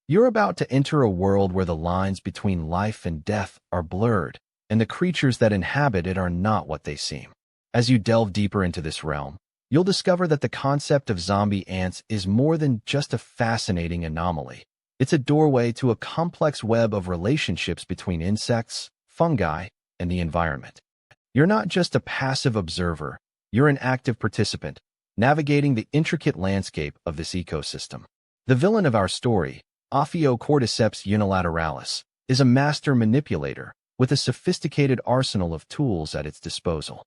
You're about to enter a world where the lines between life and death are blurred, and the creatures that inhabit it are not what they seem. As you delve deeper into this realm, you'll discover that the concept of zombie ants is more than just a fascinating anomaly. It's a doorway to a complex web of relationships between insects, fungi, and the environment. You're not just a passive observer, you're an active participant, navigating the intricate landscape of this ecosystem. The villain of our story, Ophiocordyceps unilateralis, is a master manipulator with a sophisticated arsenal of tools at its disposal.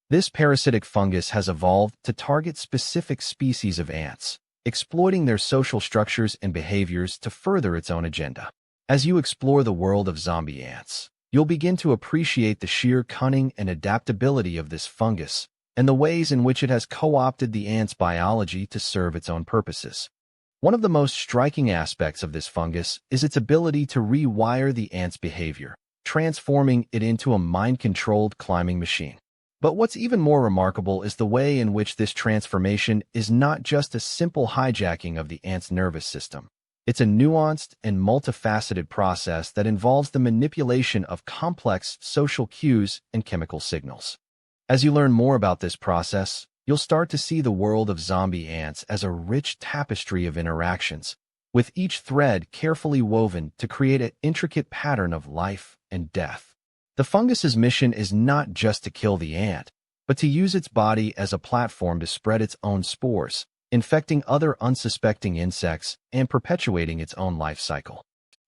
This parasitic fungus has evolved to target specific species of ants, exploiting their social structures and behaviors to further its own agenda. As you explore the world of zombie ants, you'll begin to appreciate the sheer cunning and adaptability of this fungus and the ways in which it has co-opted the ant's biology to serve its own purposes. One of the most striking aspects of this fungus is its ability to rewire the ant's behavior, transforming it into a mind-controlled climbing machine. But what's even more remarkable is the way in which this transformation is not just a simple hijacking of the ant's nervous system. It's a nuanced and multifaceted process that involves the manipulation of complex social cues and chemical signals. As you learn more about this process, you'll start to see the world of zombie ants as a rich tapestry of interactions, with each thread carefully woven to create an intricate pattern of life and death. The fungus's mission is not just to kill the ant, but to use its body as a platform to spread its own spores, infecting other unsuspecting insects and perpetuating its own life cycle.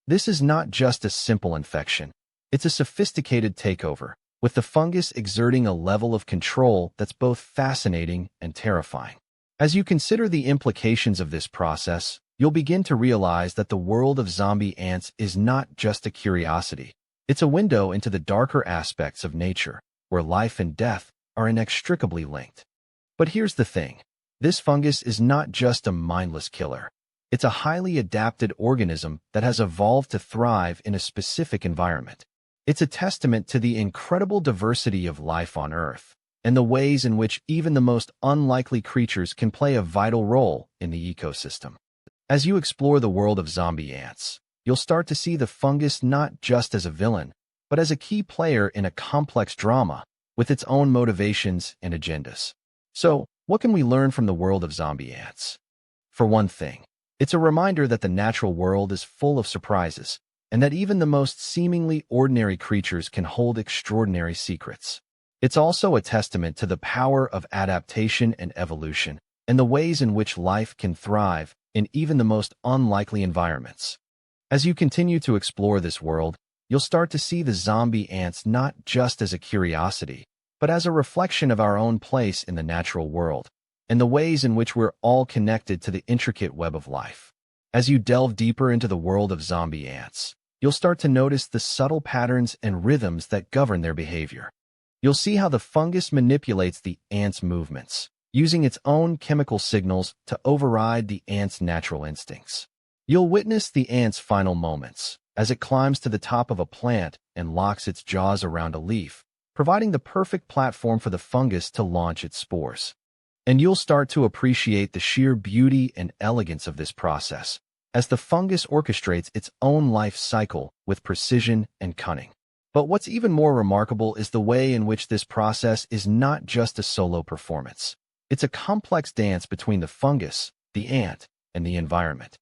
This is not just a simple infection, it's a sophisticated takeover, with the fungus exerting a level of control that's both fascinating and terrifying. As you consider the implications of this process, you'll begin to realize that the world of zombie ants is not just a curiosity. It's a window into the darker aspects of nature, where life and death are inextricably linked. But here's the thing. This fungus is not just a mindless killer. It's a highly adapted organism that has evolved to thrive in a specific environment. It's a testament to the incredible diversity of life on Earth and the ways in which even the most unlikely creatures can play a vital role in the ecosystem. As you explore the world of zombie ants, you'll start to see the fungus not just as a villain, but as a key player in a complex drama with its own motivations and agendas. So, what can we learn from the world of zombie ants? For one thing, it's a reminder that the natural world is full of surprises, and that even the most seemingly ordinary creatures can hold extraordinary secrets. It's also a testament to the power of adaptation and evolution, and the ways in which life can thrive in even the most unlikely environments. As you continue to explore this world, you'll start to see the zombie ants not just as a curiosity, but as a reflection of our own place in the natural world, and the ways in which we're all connected to the intricate web of life. As you delve deeper into the world of zombie ants, you'll start to notice the subtle patterns and rhythms that govern their behavior. You'll see how the fungus manipulates the ant's movements, using its own chemical signals to override the ant's natural instincts. You'll witness the ant's final moments as it climbs to the top of a plant and locks its jaws around a leaf, providing the perfect platform for the fungus to launch its spores. And you'll start to appreciate the sheer beauty and elegance of this process, as the fungus orchestrates its own life cycle with precision and cunning. But what's even more remarkable is the way in which this process is not just a solo performance. It's a complex dance between the fungus, the ant, and the environment.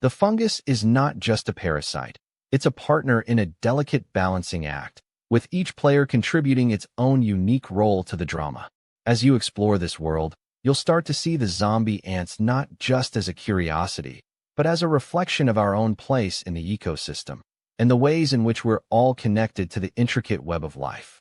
The fungus is not just a parasite. It's a partner in a delicate balancing act, with each player contributing its own unique role to the drama. As you explore this world, you'll start to see the zombie ants not just as a curiosity, but as a reflection of our own place in the ecosystem, and the ways in which we're all connected to the intricate web of life.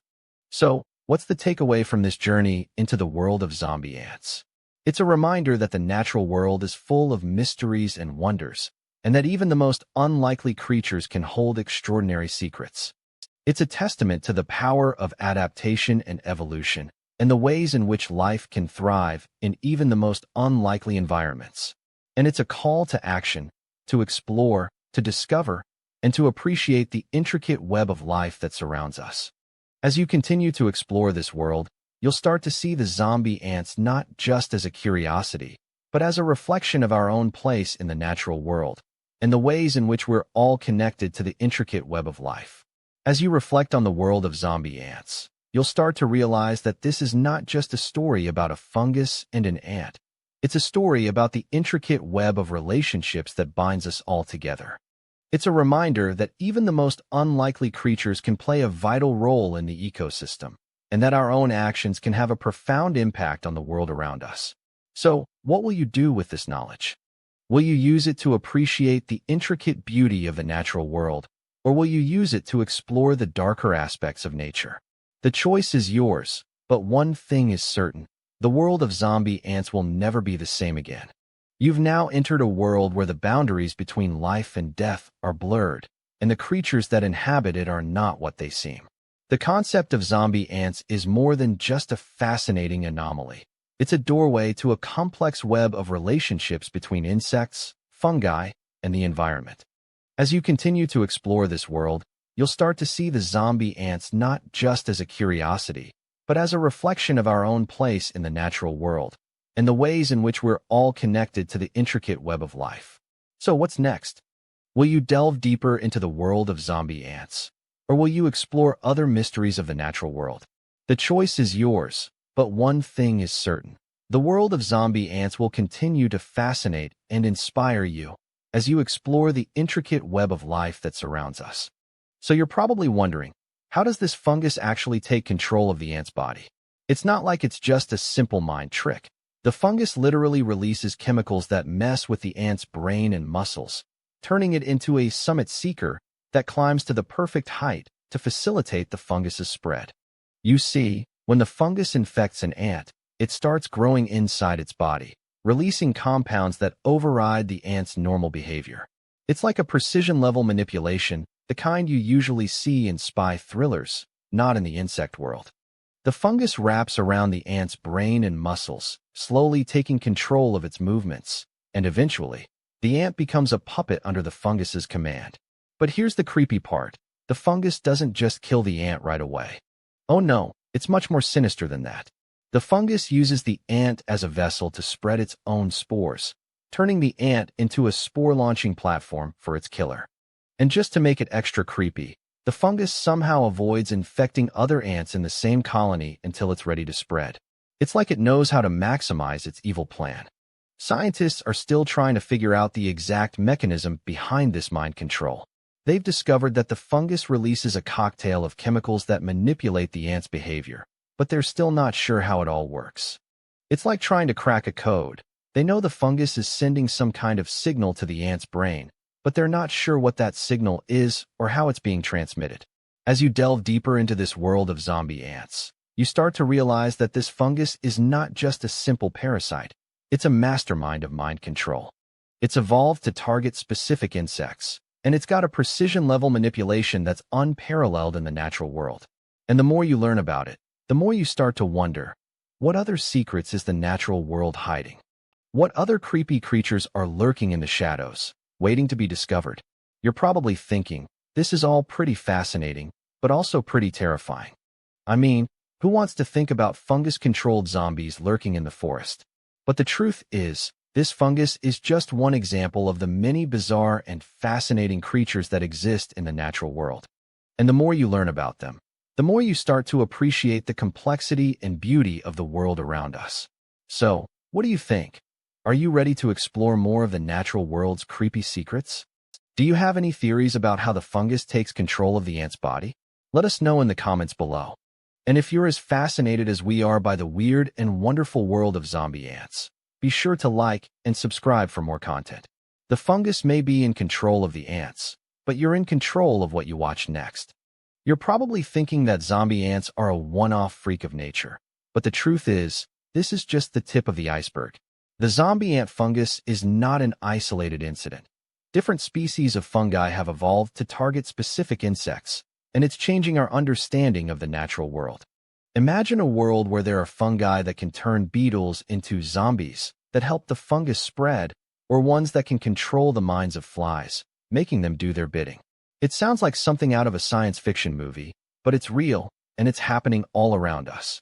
So, what's the takeaway from this journey into the world of zombie ants? It's a reminder that the natural world is full of mysteries and wonders, and that even the most unlikely creatures can hold extraordinary secrets. It's a testament to the power of adaptation and evolution, and the ways in which life can thrive in even the most unlikely environments. And it's a call to action, to explore, to discover, and to appreciate the intricate web of life that surrounds us. As you continue to explore this world, you'll start to see the zombie ants not just as a curiosity, but as a reflection of our own place in the natural world, and the ways in which we're all connected to the intricate web of life. As you reflect on the world of zombie ants, you'll start to realize that this is not just a story about a fungus and an ant. It's a story about the intricate web of relationships that binds us all together. It's a reminder that even the most unlikely creatures can play a vital role in the ecosystem, and that our own actions can have a profound impact on the world around us. So, what will you do with this knowledge? Will you use it to appreciate the intricate beauty of the natural world, or will you use it to explore the darker aspects of nature? The choice is yours, but one thing is certain: the world of zombie ants will never be the same again. You've now entered a world where the boundaries between life and death are blurred, and the creatures that inhabit it are not what they seem. The concept of zombie ants is more than just a fascinating anomaly. It's a doorway to a complex web of relationships between insects, fungi, and the environment. As you continue to explore this world, you'll start to see the zombie ants not just as a curiosity, but as a reflection of our own place in the natural world, and the ways in which we're all connected to the intricate web of life. So what's next? Will you delve deeper into the world of zombie ants, or will you explore other mysteries of the natural world? The choice is yours, but one thing is certain: the world of zombie ants will continue to fascinate and inspire you as you explore the intricate web of life that surrounds us. So you're probably wondering, how does this fungus actually take control of the ant's body? It's not like it's just a simple mind trick. The fungus literally releases chemicals that mess with the ant's brain and muscles, turning it into a summit seeker that climbs to the perfect height to facilitate the fungus's spread. You see, when the fungus infects an ant, it starts growing inside its body, releasing compounds that override the ant's normal behavior. It's like a precision-level manipulation, the kind you usually see in spy thrillers, not in the insect world. The fungus wraps around the ant's brain and muscles, slowly taking control of its movements, and eventually, the ant becomes a puppet under the fungus's command. But here's the creepy part: the fungus doesn't just kill the ant right away. Oh no, it's much more sinister than that. The fungus uses the ant as a vessel to spread its own spores, turning the ant into a spore-launching platform for its killer. And just to make it extra creepy, the fungus somehow avoids infecting other ants in the same colony until it's ready to spread. It's like it knows how to maximize its evil plan. Scientists are still trying to figure out the exact mechanism behind this mind control. They've discovered that the fungus releases a cocktail of chemicals that manipulate the ant's behavior, but they're still not sure how it all works. It's like trying to crack a code. They know the fungus is sending some kind of signal to the ant's brain, but they're not sure what that signal is or how it's being transmitted. As you delve deeper into this world of zombie ants, you start to realize that this fungus is not just a simple parasite. It's a mastermind of mind control. It's evolved to target specific insects, and it's got a precision-level manipulation that's unparalleled in the natural world. And the more you learn about it, the more you start to wonder, what other secrets is the natural world hiding? What other creepy creatures are lurking in the shadows, waiting to be discovered? You're probably thinking, this is all pretty fascinating, but also pretty terrifying. I mean, who wants to think about fungus-controlled zombies lurking in the forest? But the truth is, this fungus is just one example of the many bizarre and fascinating creatures that exist in the natural world. And the more you learn about them, the more you start to appreciate the complexity and beauty of the world around us. So, what do you think? Are you ready to explore more of the natural world's creepy secrets? Do you have any theories about how the fungus takes control of the ant's body? Let us know in the comments below. And if you're as fascinated as we are by the weird and wonderful world of zombie ants, be sure to like and subscribe for more content. The fungus may be in control of the ants, but you're in control of what you watch next. You're probably thinking that zombie ants are a one-off freak of nature, but the truth is, this is just the tip of the iceberg. The zombie ant fungus is not an isolated incident. Different species of fungi have evolved to target specific insects, and it's changing our understanding of the natural world. Imagine a world where there are fungi that can turn beetles into zombies that help the fungus spread, or ones that can control the minds of flies, making them do their bidding. It sounds like something out of a science fiction movie, but it's real, and it's happening all around us.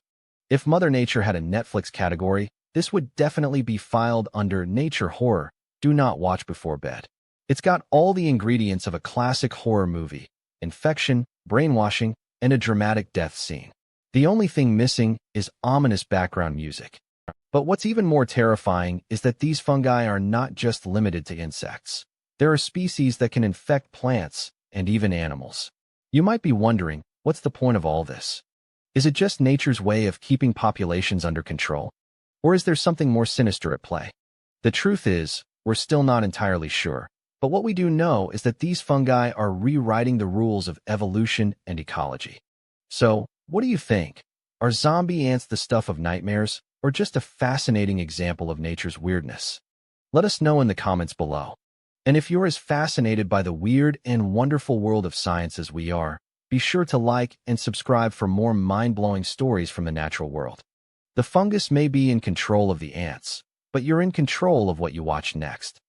If Mother Nature had a Netflix category, this would definitely be filed under nature horror. Do not watch before bed. It's got all the ingredients of a classic horror movie: infection, brainwashing, and a dramatic death scene. The only thing missing is ominous background music. But what's even more terrifying is that these fungi are not just limited to insects. There are species that can infect plants and even animals. You might be wondering, what's the point of all this? Is it just nature's way of keeping populations under control? Or is there something more sinister at play? The truth is, we're still not entirely sure. But what we do know is that these fungi are rewriting the rules of evolution and ecology. So, what do you think? Are zombie ants the stuff of nightmares, or just a fascinating example of nature's weirdness? Let us know in the comments below. And if you're as fascinated by the weird and wonderful world of science as we are, be sure to like and subscribe for more mind-blowing stories from the natural world. The fungus may be in control of the ants, but you're in control of what you watch next.